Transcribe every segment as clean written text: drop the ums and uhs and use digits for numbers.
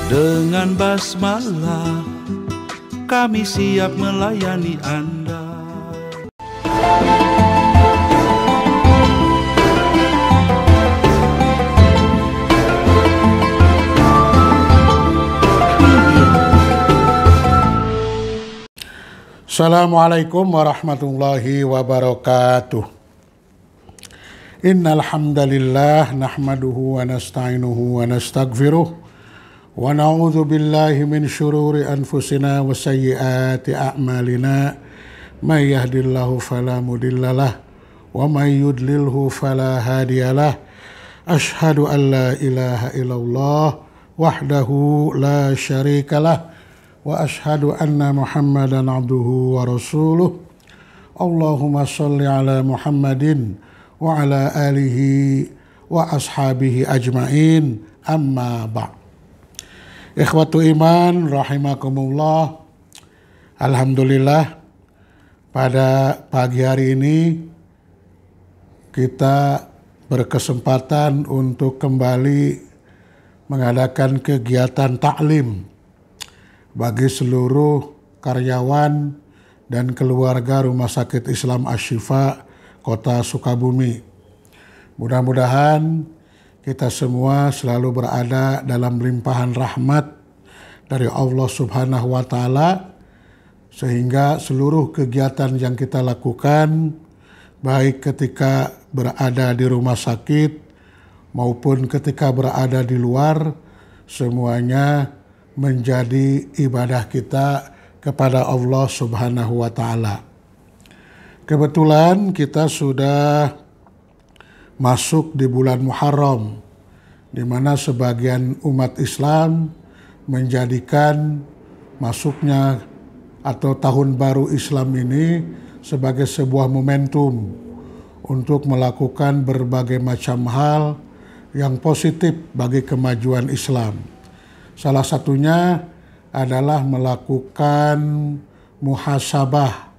Dengan basmalah kami siap melayani Anda. Assalamualaikum warahmatullahi wabarakatuh. Innal hamdalillah nahmaduhu wa nasta'inuhu wa nastaghfiruh wa na'udzu billahi min syururi anfusina wa sayyiati a'malina may yahdihillahu fala mudhillalah wa may yudlilhu fala hadiyalah. Asyhadu an la ilaha illallah wahdahu la syarikalah wa asyhadu anna Muhammadan abduhu wa rasuluh. Allahumma sholli ala Muhammadin wa ala alihi wa ashabihi ajmain, amma ba'. Ikhwatu iman rahimakumullah. Alhamdulillah, pada pagi hari ini kita berkesempatan untuk kembali mengadakan kegiatan taklim bagi seluruh karyawan dan keluarga Rumah Sakit Islam Asy-Syifa Kota Sukabumi. Mudah-mudahan kita semua selalu berada dalam limpahan rahmat dari Allah Subhanahu wa Ta'ala, sehingga seluruh kegiatan yang kita lakukan, baik ketika berada di rumah sakit maupun ketika berada di luar, semuanya menjadi ibadah kita kepada Allah Subhanahu wa Ta'ala. Kebetulan kita sudah masuk di bulan Muharram, di mana sebagian umat Islam menjadikan masuknya atau tahun baru Islam ini sebagai sebuah momentum untuk melakukan berbagai macam hal yang positif bagi kemajuan Islam. Salah satunya adalah melakukan muhasabah,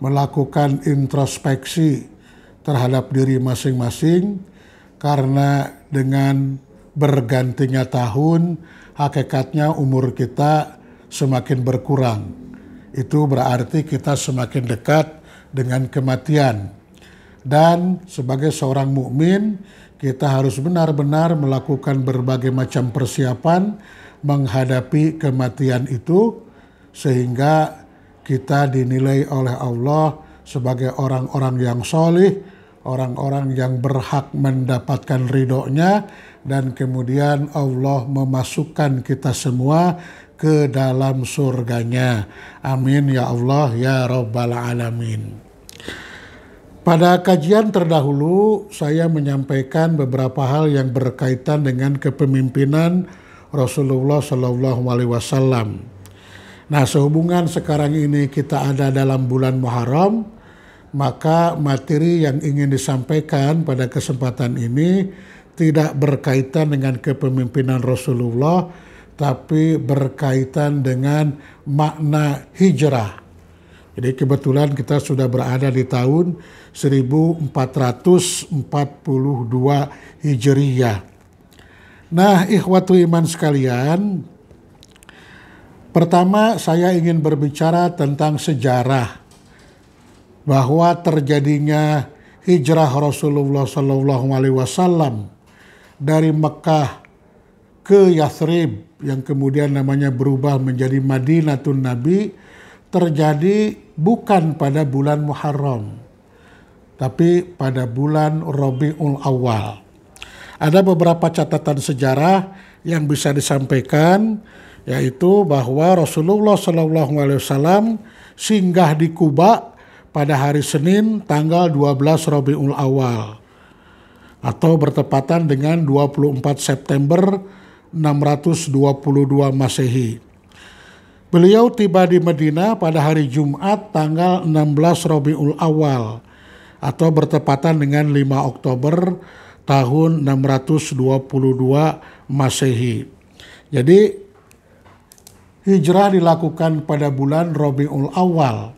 melakukan introspeksi terhadap diri masing-masing, karena dengan bergantinya tahun, hakikatnya umur kita semakin berkurang. Itu berarti kita semakin dekat dengan kematian. Dan sebagai seorang mukmin, kita harus benar-benar melakukan berbagai macam persiapan menghadapi kematian itu, sehingga kita dinilai oleh Allah sebagai orang-orang yang solih, orang-orang yang berhak mendapatkan ridhonya, dan kemudian Allah memasukkan kita semua ke dalam surganya. Amin ya Allah ya Rabbal Alamin. Pada kajian terdahulu saya menyampaikan beberapa hal yang berkaitan dengan kepemimpinan Rasulullah Shallallahu Alaihi Wasallam. Nah, sehubungan sekarang ini kita ada dalam bulan Muharram, maka materi yang ingin disampaikan pada kesempatan ini tidak berkaitan dengan kepemimpinan Rasulullah, tapi berkaitan dengan makna hijrah. Jadi kebetulan kita sudah berada di tahun 1442 Hijriyah. Nah, ikhwatu iman sekalian, pertama saya ingin berbicara tentang sejarah bahwa terjadinya hijrah Rasulullah Shallallahu Alaihi Wasallam dari Mekah ke Yathrib, yang kemudian namanya berubah menjadi Madinatun Nabi, terjadi bukan pada bulan Muharram, tapi pada bulan Rabiul Awal. Ada beberapa catatan sejarah yang bisa disampaikan, yaitu bahwa Rasulullah Shallallahu Alaihi Wasallam singgah di Kuba pada hari Senin tanggal 12 Rabiul Awal, atau bertepatan dengan 24 September 622 Masehi. Beliau tiba di Madinah pada hari Jumat tanggal 16 Rabiul Awal, atau bertepatan dengan 5 Oktober tahun 622 Masehi. Jadi hijrah dilakukan pada bulan Rabiul Awal.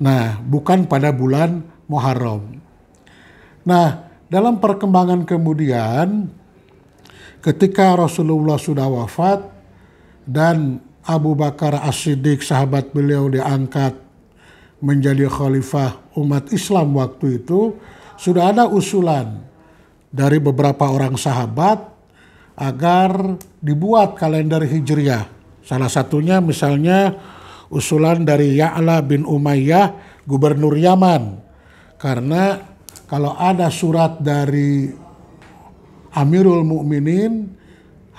Nah, bukan pada bulan Muharram. Nah, dalam perkembangan kemudian ketika Rasulullah sudah wafat dan Abu Bakar As-Siddiq sahabat beliau diangkat menjadi khalifah umat Islam waktu itu, sudah ada usulan dari beberapa orang sahabat agar dibuat kalender Hijriah. Salah satunya misalnya usulan dari Ya'la bin Umayyah, gubernur Yaman. Karena kalau ada surat dari Amirul Mukminin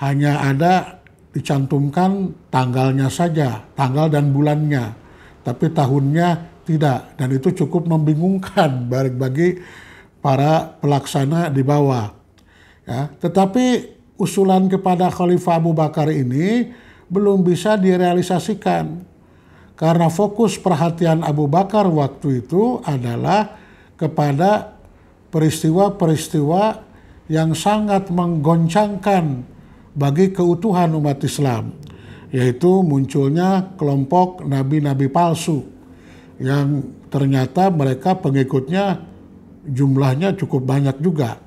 hanya ada dicantumkan tanggalnya saja, tanggal dan bulannya, tapi tahunnya tidak, dan itu cukup membingungkan bagi para pelaksana di bawah. Ya, tetapi usulan kepada Khalifah Abu Bakar ini belum bisa direalisasikan karena fokus perhatian Abu Bakar waktu itu adalah kepada peristiwa-peristiwa yang sangat menggoncangkan bagi keutuhan umat Islam, yaitu munculnya kelompok nabi-nabi palsu yang ternyata mereka pengikutnya jumlahnya cukup banyak juga.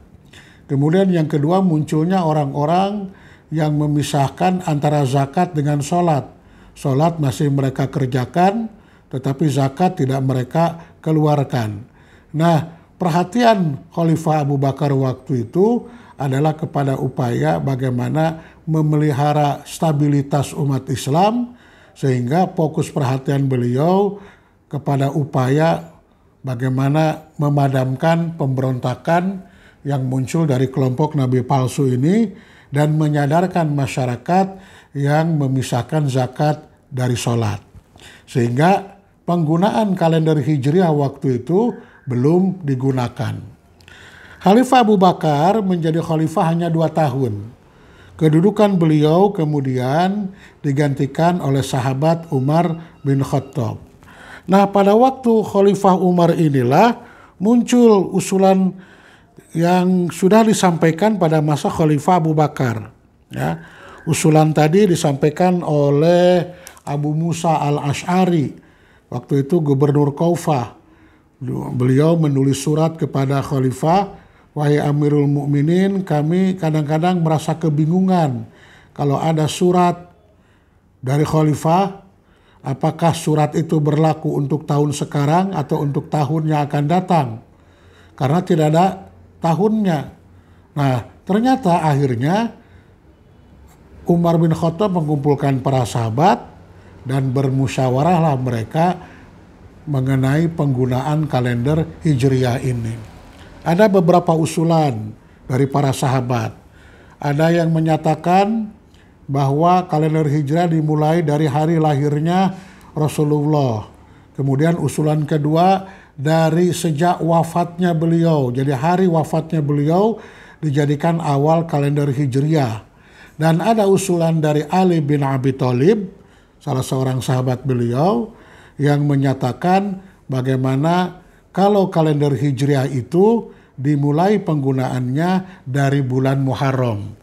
Kemudian yang kedua, munculnya orang-orang yang memisahkan antara zakat dengan sholat. Sholat masih mereka kerjakan, tetapi zakat tidak mereka keluarkan. Nah, perhatian Khalifah Abu Bakar waktu itu adalah kepada upaya bagaimana memelihara stabilitas umat Islam, sehingga fokus perhatian beliau kepada upaya bagaimana memadamkan pemberontakan yang muncul dari kelompok nabi palsu ini dan menyadarkan masyarakat yang memisahkan zakat dari sholat. Sehingga penggunaan kalender Hijriah waktu itu belum digunakan. Khalifah Abu Bakar menjadi khalifah hanya 2 tahun. Kedudukan beliau kemudian digantikan oleh sahabat Umar bin Khattab. Nah, pada waktu Khalifah Umar inilah muncul usulan yang sudah disampaikan pada masa Khalifah Abu Bakar. Ya, usulan tadi disampaikan oleh Abu Musa al-Ash'ari, waktu itu gubernur Kufah. Beliau menulis surat kepada Khalifah, "Wahai Amirul Mukminin, kami kadang-kadang merasa kebingungan kalau ada surat dari Khalifah, apakah surat itu berlaku untuk tahun sekarang atau untuk tahun yang akan datang? Karena tidak ada tahunnya." Nah, ternyata akhirnya Umar bin Khattab mengumpulkan para sahabat dan bermusyawarahlah mereka mengenai penggunaan kalender Hijriah ini. Ada beberapa usulan dari para sahabat. Ada yang menyatakan bahwa kalender Hijriah dimulai dari hari lahirnya Rasulullah. Kemudian usulan kedua dari sejak wafatnya beliau. Jadi hari wafatnya beliau dijadikan awal kalender Hijriah. Dan ada usulan dari Ali bin Abi Thalib, salah seorang sahabat beliau, yang menyatakan bagaimana kalau kalender Hijriah itu dimulai penggunaannya dari bulan Muharram.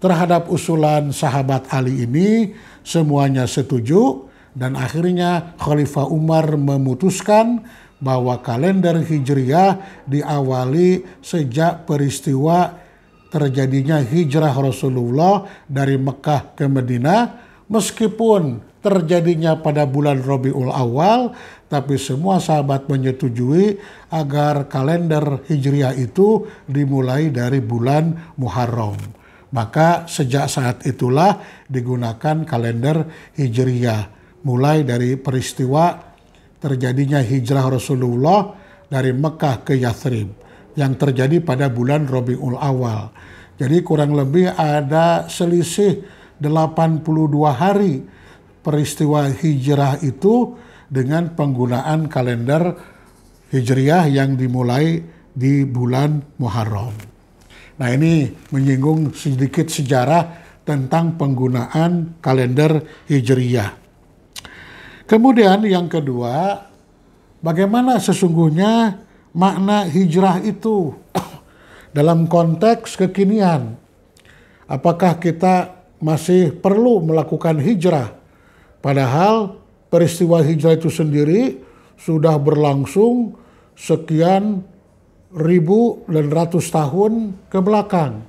Terhadap usulan sahabat Ali ini semuanya setuju, dan akhirnya Khalifah Umar memutuskan bahwa kalender Hijriah diawali sejak peristiwa terjadinya hijrah Rasulullah dari Mekah ke Madinah, meskipun terjadinya pada bulan Rabiul Awal, tapi semua sahabat menyetujui agar kalender Hijriah itu dimulai dari bulan Muharram. Maka sejak saat itulah digunakan kalender Hijriah, mulai dari peristiwa terjadinya hijrah Rasulullah dari Mekah ke Yathrib yang terjadi pada bulan Rabiul Awal. Jadi kurang lebih ada selisih 82 hari peristiwa hijrah itu dengan penggunaan kalender Hijriah yang dimulai di bulan Muharram. Nah, ini menyinggung sedikit sejarah tentang penggunaan kalender Hijriah. Kemudian yang kedua, bagaimana sesungguhnya makna hijrah itu dalam konteks kekinian? Apakah kita masih perlu melakukan hijrah? Padahal peristiwa hijrah itu sendiri sudah berlangsung sekian ribu dan ratus tahun ke belakang.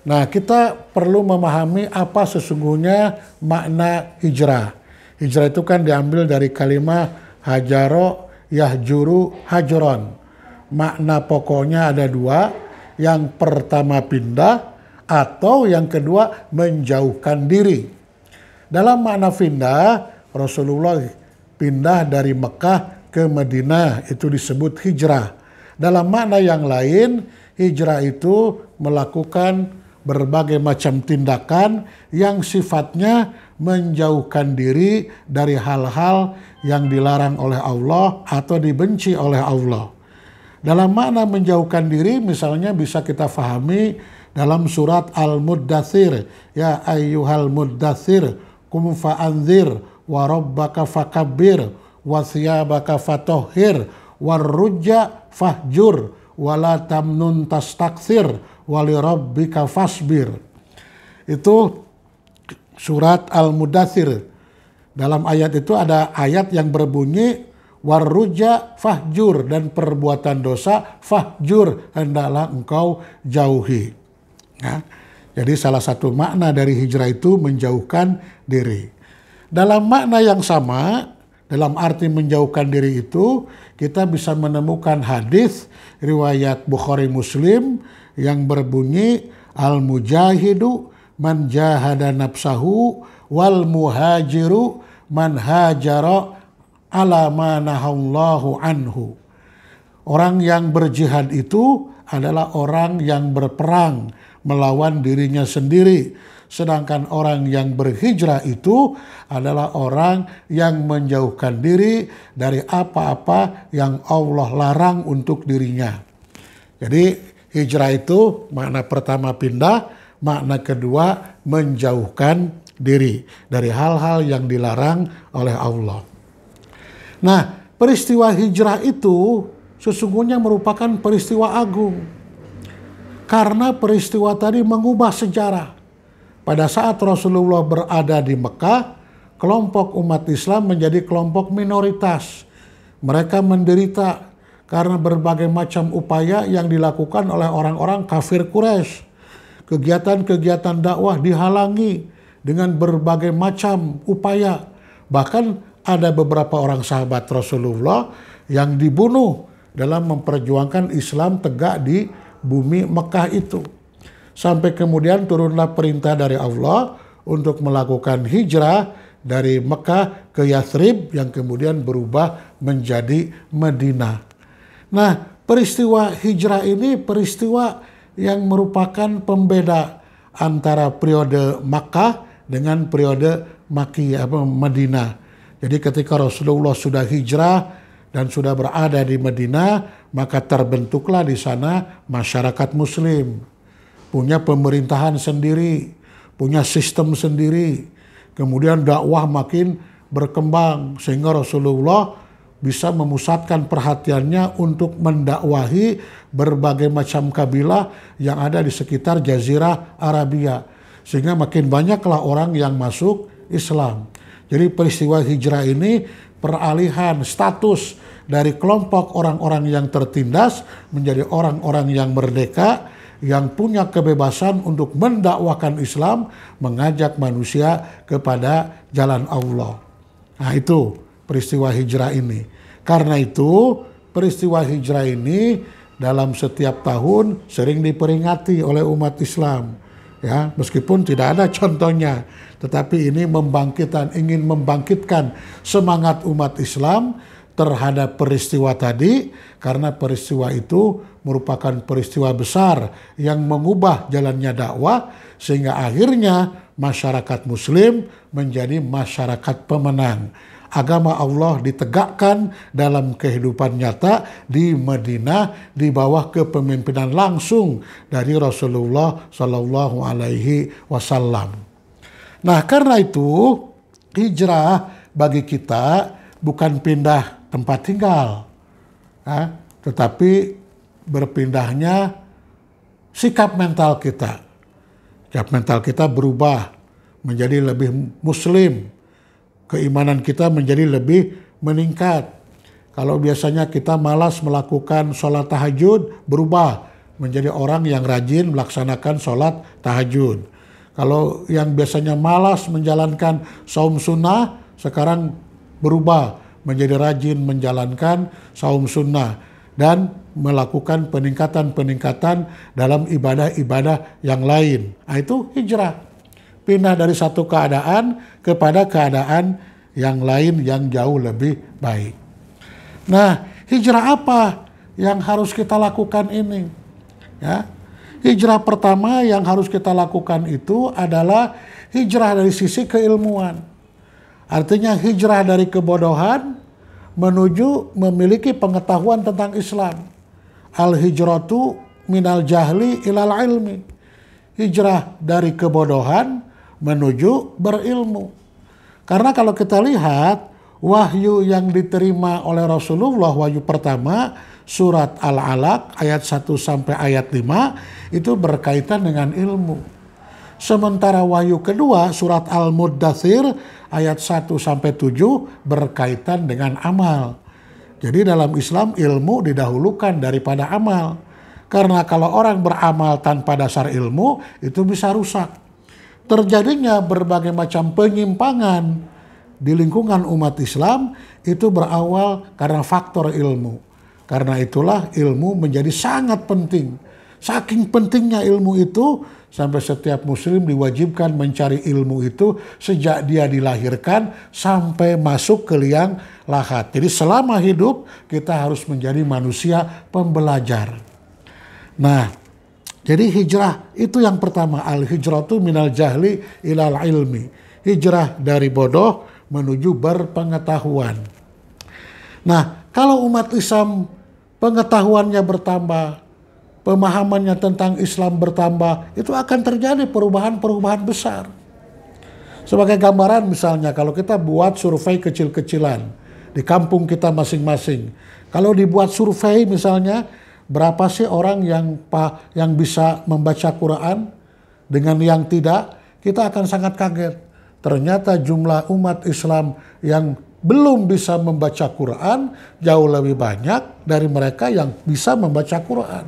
Nah, kita perlu memahami apa sesungguhnya makna hijrah. Hijrah itu kan diambil dari kalimat hajaro, yahjuru, hajron. Makna pokoknya ada dua. Yang pertama pindah, atau yang kedua menjauhkan diri. Dalam makna pindah, Rasulullah pindah dari Mekah ke Madinah, itu disebut hijrah. Dalam makna yang lain, hijrah itu melakukan berbagai macam tindakan yang sifatnya menjauhkan diri dari hal-hal yang dilarang oleh Allah atau dibenci oleh Allah. Dalam makna menjauhkan diri misalnya bisa kita fahami dalam surat Al-Muddathir, ya ayyuhal muddathir kum fa'anzir wa rabbaka fakabbir wa thiyabaka fatahhir warrujja fahjur wala tamnun tastakthir wali rabbika fasbir. Itu surat Al-Mudaththir. Dalam ayat itu ada ayat yang berbunyi warruja fahjur, dan perbuatan dosa fahjur, hendaklah engkau jauhi. Ya. Jadi salah satu makna dari hijrah itu menjauhkan diri. Dalam makna yang sama, dalam arti menjauhkan diri itu, kita bisa menemukan hadis riwayat Bukhari Muslim yang berbunyi al-mujahidu man jahada nafsahu wal muhajiru man hajara ala ma nahallahu anhu. Orang yang berjihad itu adalah orang yang berperang melawan dirinya sendiri. Sedangkan orang yang berhijrah itu adalah orang yang menjauhkan diri dari apa-apa yang Allah larang untuk dirinya. Jadi hijrah itu makna pertama pindah, makna kedua menjauhkan diri dari hal-hal yang dilarang oleh Allah. Nah, peristiwa hijrah itu sesungguhnya merupakan peristiwa agung. Karena peristiwa tadi mengubah sejarah. Pada saat Rasulullah berada di Mekah, kelompok umat Islam menjadi kelompok minoritas. Mereka menderita karena berbagai macam upaya yang dilakukan oleh orang-orang kafir Quraisy. Kegiatan-kegiatan dakwah dihalangi dengan berbagai macam upaya. Bahkan ada beberapa orang sahabat Rasulullah yang dibunuh dalam memperjuangkan Islam tegak di bumi Mekah itu. Sampai kemudian turunlah perintah dari Allah untuk melakukan hijrah dari Mekah ke Yathrib yang kemudian berubah menjadi Madinah. Nah, peristiwa hijrah ini peristiwa yang merupakan pembeda antara periode Makkah dengan periode Madinah. Jadi ketika Rasulullah sudah hijrah dan sudah berada di Madinah, maka terbentuklah di sana masyarakat Muslim. Punya pemerintahan sendiri, punya sistem sendiri. Kemudian dakwah makin berkembang sehingga Rasulullah bisa memusatkan perhatiannya untuk mendakwahi berbagai macam kabilah yang ada di sekitar Jazirah Arabia. Sehingga makin banyaklah orang yang masuk Islam. Jadi peristiwa hijrah ini peralihan status dari kelompok orang-orang yang tertindas menjadi orang-orang yang merdeka, yang punya kebebasan untuk mendakwakan Islam, mengajak manusia kepada jalan Allah. Nah, itu peristiwa hijrah ini. Karena itu peristiwa hijrah ini dalam setiap tahun sering diperingati oleh umat Islam. Ya, meskipun tidak ada contohnya, tetapi ini ingin membangkitkan semangat umat Islam terhadap peristiwa tadi, karena peristiwa itu merupakan peristiwa besar yang mengubah jalannya dakwah, sehingga akhirnya masyarakat Muslim menjadi masyarakat pemenang. Agama Allah ditegakkan dalam kehidupan nyata di Madinah di bawah kepemimpinan langsung dari Rasulullah Shallallahu Alaihi Wasallam. Nah, karena itu hijrah bagi kita bukan pindah tempat tinggal, ya, tetapi berpindahnya sikap mental kita. Sikap mental kita berubah menjadi lebih Muslim. Keimanan kita menjadi lebih meningkat. Kalau biasanya kita malas melakukan sholat tahajud, berubah menjadi orang yang rajin melaksanakan sholat tahajud. Kalau yang biasanya malas menjalankan saum sunnah, sekarang berubah menjadi rajin menjalankan saum sunnah dan melakukan peningkatan-peningkatan dalam ibadah-ibadah yang lain. Nah, itu hijrah. Pindah dari satu keadaan kepada keadaan yang lain yang jauh lebih baik. Nah, hijrah apa yang harus kita lakukan ini? Ya. Hijrah pertama yang harus kita lakukan itu adalah hijrah dari sisi keilmuan. Artinya hijrah dari kebodohan menuju memiliki pengetahuan tentang Islam. Al-hijratu minal jahli ilal ilmi. Hijrah dari kebodohan menuju berilmu. Karena kalau kita lihat wahyu yang diterima oleh Rasulullah, wahyu pertama surat Al-Alaq ayat 1 sampai ayat 5 itu berkaitan dengan ilmu. Sementara wahyu kedua surat Al-Muddathir ayat 1 sampai 7 berkaitan dengan amal. Jadi dalam Islam ilmu didahulukan daripada amal. Karena kalau orang beramal tanpa dasar ilmu itu bisa rusak. Terjadinya berbagai macam penyimpangan di lingkungan umat Islam itu berawal karena faktor ilmu. Karena itulah ilmu menjadi sangat penting. Saking pentingnya ilmu itu sampai setiap muslim diwajibkan mencari ilmu itu sejak dia dilahirkan sampai masuk ke liang lahat. Jadi selama hidup kita harus menjadi manusia pembelajar. Nah, jadi hijrah itu yang pertama, al-hijratu minal jahli ilal ilmi. Hijrah dari bodoh menuju berpengetahuan. Nah, kalau umat Islam pengetahuannya bertambah, pemahamannya tentang Islam bertambah, itu akan terjadi perubahan-perubahan besar. Sebagai gambaran misalnya, kalau kita buat survei kecil-kecilan di kampung kita masing-masing. Kalau dibuat survei misalnya, berapa sih orang yang bisa membaca Quran dengan yang tidak, kita akan sangat kaget. Ternyata jumlah umat Islam yang belum bisa membaca Quran jauh lebih banyak dari mereka yang bisa membaca Quran.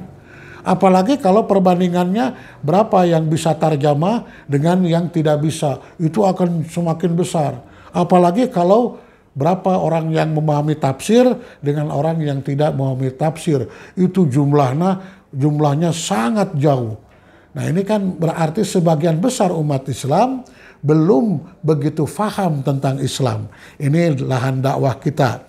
Apalagi kalau perbandingannya berapa yang bisa tarjamah dengan yang tidak bisa, itu akan semakin besar. Apalagi kalau berapa orang yang memahami tafsir dengan orang yang tidak memahami tafsir, itu jumlahnya sangat jauh. Nah, ini kan berarti sebagian besar umat Islam belum begitu faham tentang Islam. Ini lahan dakwah kita.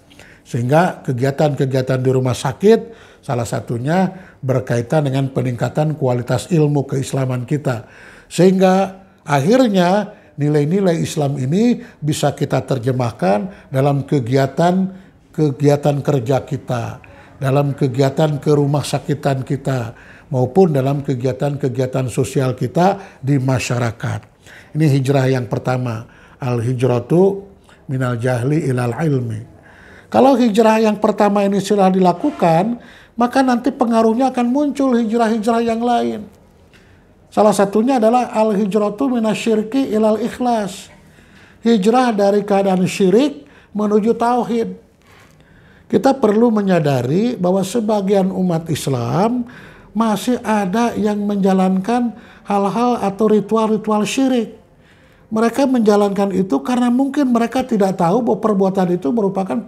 Sehingga kegiatan-kegiatan di rumah sakit salah satunya berkaitan dengan peningkatan kualitas ilmu keislaman kita. Sehingga akhirnya nilai-nilai Islam ini bisa kita terjemahkan dalam kegiatan kerja kita, dalam kegiatan ke rumah sakitan kita, maupun dalam kegiatan-kegiatan sosial kita di masyarakat. Ini hijrah yang pertama, al-hijratu minal jahli ilal ilmi. Kalau hijrah yang pertama ini sudah dilakukan, maka nanti pengaruhnya akan muncul hijrah-hijrah yang lain. Salah satunya adalah al-hijratu minasyirki ilal ikhlas. Hijrah dari keadaan syirik menuju tauhid. Kita perlu menyadari bahwa sebagian umat Islam masih ada yang menjalankan hal-hal atau ritual-ritual syirik. Mereka menjalankan itu karena mungkin mereka tidak tahu bahwa perbuatan itu merupakan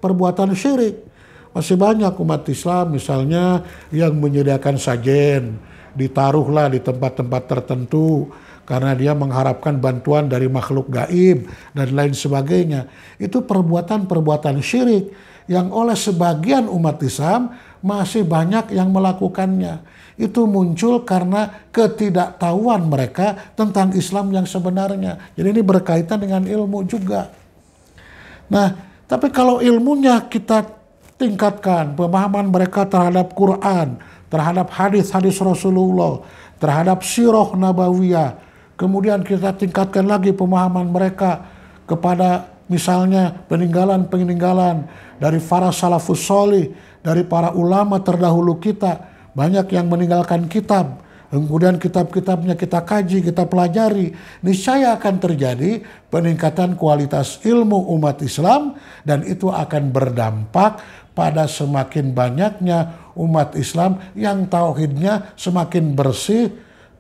perbuatan syirik. Masih banyak umat Islam misalnya yang menyediakan sajen, ditaruhlah di tempat-tempat tertentu karena dia mengharapkan bantuan dari makhluk gaib dan lain sebagainya. Itu perbuatan-perbuatan syirik yang oleh sebagian umat Islam masih banyak yang melakukannya. Itu muncul karena ketidaktahuan mereka tentang Islam yang sebenarnya. Jadi ini berkaitan dengan ilmu juga. Nah, tapi kalau ilmunya kita tingkatkan, pemahaman mereka terhadap Quran, terhadap hadis-hadis Rasulullah, terhadap sirah nabawiyah, kemudian kita tingkatkan lagi pemahaman mereka kepada misalnya peninggalan-peninggalan dari para salafus sholih, dari para ulama terdahulu kita. Banyak yang meninggalkan kitab, kemudian kitab-kitabnya kita kaji, kita pelajari. Niscaya akan terjadi peningkatan kualitas ilmu umat Islam dan itu akan berdampak pada semakin banyaknya umat Islam yang tauhidnya semakin bersih,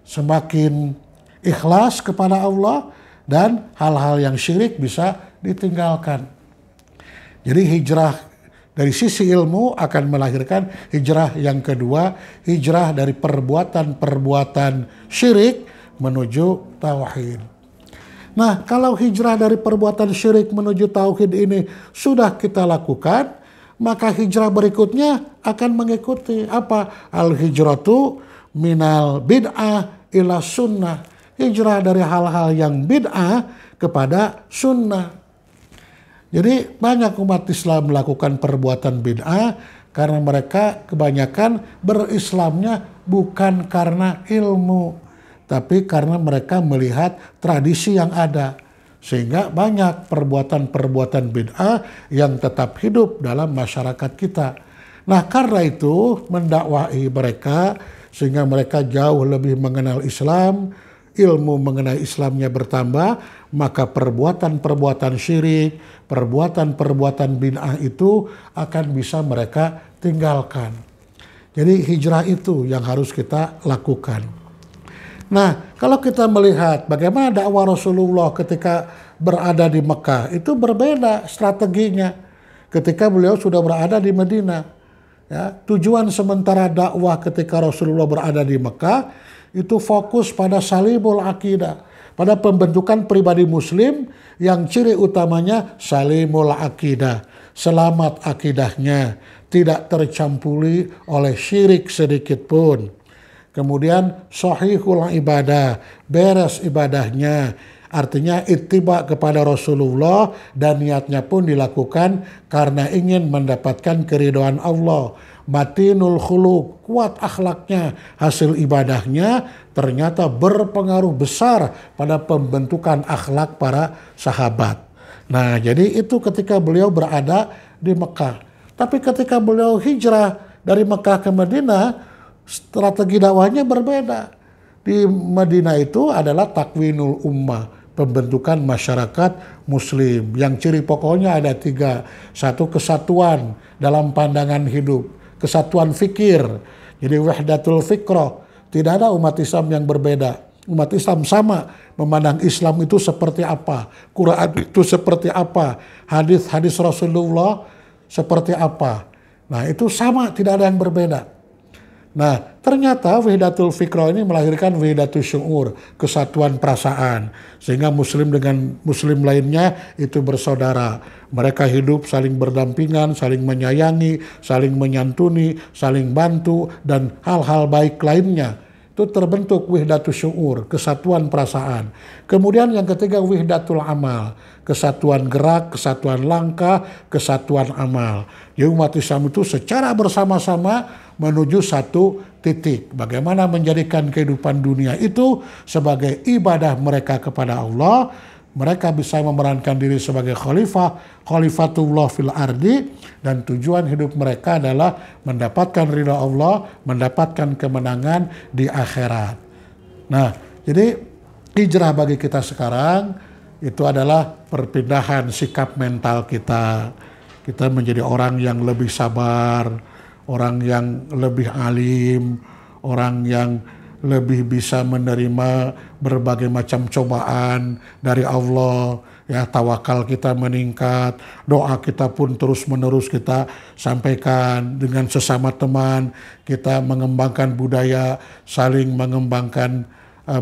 semakin ikhlas kepada Allah, dan hal-hal yang syirik bisa ditinggalkan. Jadi hijrah dari sisi ilmu akan melahirkan hijrah yang kedua, hijrah dari perbuatan-perbuatan syirik menuju tauhid. Nah, kalau hijrah dari perbuatan syirik menuju tauhid ini sudah kita lakukan, maka hijrah berikutnya akan mengikuti apa? Al-hijratu minal bid'ah ila sunnah. Hijrah dari hal-hal yang bid'ah kepada sunnah. Jadi banyak umat Islam melakukan perbuatan bid'ah karena mereka kebanyakan berislamnya bukan karena ilmu, tapi karena mereka melihat tradisi yang ada. Sehingga banyak perbuatan-perbuatan bid'ah yang tetap hidup dalam masyarakat kita. Nah, karena itu mendakwahi mereka sehingga mereka jauh lebih mengenal Islam, ilmu mengenai Islamnya bertambah, maka perbuatan-perbuatan syirik, perbuatan-perbuatan bid'ah itu akan bisa mereka tinggalkan. Jadi hijrah itu yang harus kita lakukan. Nah, kalau kita melihat bagaimana dakwah Rasulullah ketika berada di Mekah, itu berbeda strateginya ketika beliau sudah berada di Madinah. Ya, tujuan sementara dakwah ketika Rasulullah berada di Mekah itu fokus pada salimul akidah, pada pembentukan pribadi muslim yang ciri utamanya salimul akidah, selamat akidahnya, tidak tercampuri oleh syirik sedikit pun. Kemudian sahihul ibadah, beres ibadahnya, artinya ittiba kepada Rasulullah dan niatnya pun dilakukan karena ingin mendapatkan keridhaan Allah. Matinul khuluq, kuat akhlaknya, hasil ibadahnya ternyata berpengaruh besar pada pembentukan akhlak para sahabat. Nah, jadi itu ketika beliau berada di Mekah. Tapi ketika beliau hijrah dari Mekah ke Madinah, strategi dakwahnya berbeda. Di Madinah itu adalah takwinul ummah, pembentukan masyarakat muslim yang ciri pokoknya ada 3. Satu, kesatuan dalam pandangan hidup, kesatuan fikir, jadi wahdatul fikrah. Tidak ada umat Islam yang berbeda. Umat Islam sama memandang Islam itu seperti apa, Quran itu seperti apa, hadis-hadis Rasulullah seperti apa. Nah, itu sama, tidak ada yang berbeda. Nah, ternyata wahdatul fikrah ini melahirkan wahdatul syu'ur, kesatuan perasaan, sehingga muslim dengan muslim lainnya itu bersaudara. Mereka hidup saling berdampingan, saling menyayangi, saling menyantuni, saling bantu, dan hal-hal baik lainnya. Itu terbentuk wahdatul syu'ur, kesatuan perasaan. Kemudian yang ketiga wahdatul amal, kesatuan gerak, kesatuan langkah, kesatuan amal. Jadi umat Islam itu secara bersama-sama menuju satu titik. Bagaimana menjadikan kehidupan dunia itu sebagai ibadah mereka kepada Allah. Mereka bisa memerankan diri sebagai khalifatullah fil ardi, dan tujuan hidup mereka adalah mendapatkan ridha Allah, mendapatkan kemenangan di akhirat. Nah, jadi hijrah bagi kita sekarang itu adalah perpindahan sikap mental kita. Kita menjadi orang yang lebih sabar, orang yang lebih alim, orang yang lebih bisa menerima berbagai macam cobaan dari Allah. Ya, tawakal kita meningkat, doa kita pun terus-menerus kita sampaikan dengan sesama teman. Kita mengembangkan budaya, saling mengembangkan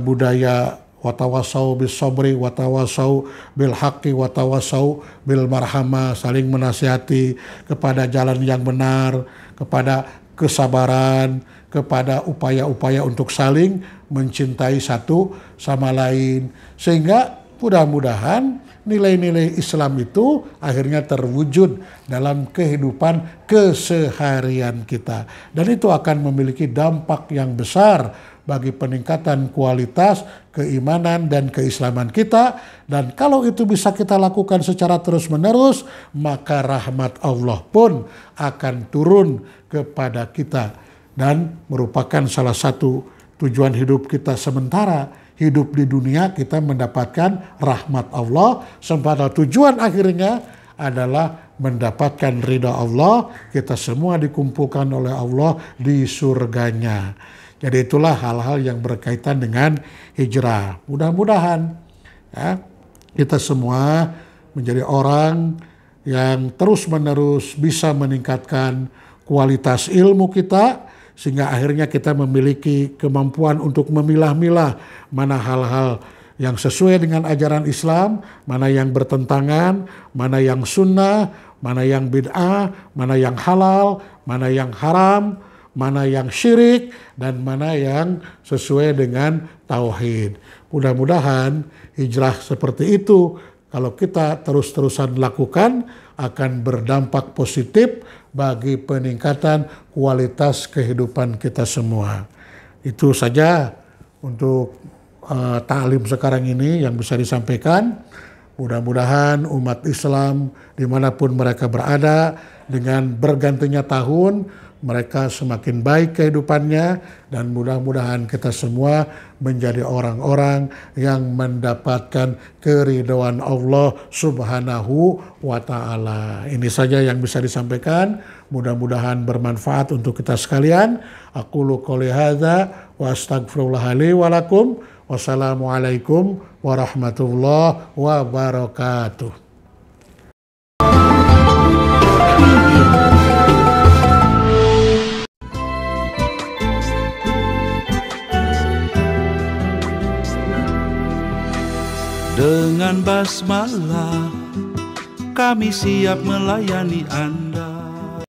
budaya watawasau bis sabri, watawasau bil haqqi, watawasau bil marhamah, saling menasihati kepada jalan yang benar, kepada kesabaran, kepada upaya-upaya untuk saling mencintai satu sama lain. Sehingga mudah-mudahan nilai-nilai Islam itu akhirnya terwujud dalam kehidupan keseharian kita. Dan itu akan memiliki dampak yang besar bagi peningkatan kualitas keimanan dan keislaman kita. Dan kalau itu bisa kita lakukan secara terus-menerus, maka rahmat Allah pun akan turun kepada kita. Dan merupakan salah satu tujuan hidup kita sementara. Hidup di dunia kita mendapatkan rahmat Allah, sementara tujuan akhirnya adalah mendapatkan ridha Allah, kita semua dikumpulkan oleh Allah di surganya. Jadi itulah hal-hal yang berkaitan dengan hijrah. Mudah-mudahan ya, kita semua menjadi orang yang terus-menerus bisa meningkatkan kualitas ilmu kita, sehingga akhirnya kita memiliki kemampuan untuk memilah-milah mana hal-hal yang sesuai dengan ajaran Islam, mana yang bertentangan, mana yang sunnah, mana yang bid'ah, mana yang halal, mana yang haram, mana yang syirik, dan mana yang sesuai dengan tauhid. Mudah-mudahan hijrah seperti itu kalau kita terus-terusan lakukan akan berdampak positif bagi peningkatan kualitas kehidupan kita semua. Itu saja untuk ta'lim sekarang ini yang bisa disampaikan. Mudah-mudahan umat Islam dimanapun mereka berada, dengan bergantinya tahun mereka semakin baik kehidupannya, dan mudah-mudahan kita semua menjadi orang-orang yang mendapatkan keridhaan Allah Subhanahu wa ta'ala. Ini saja yang bisa disampaikan, mudah-mudahan bermanfaat untuk kita sekalian. Aqulu qouli hadza wa astaghfirullah li wa lakum. Wassalamualaikum warahmatullahi wabarakatuh. Dengan basmalah kami siap melayani Anda.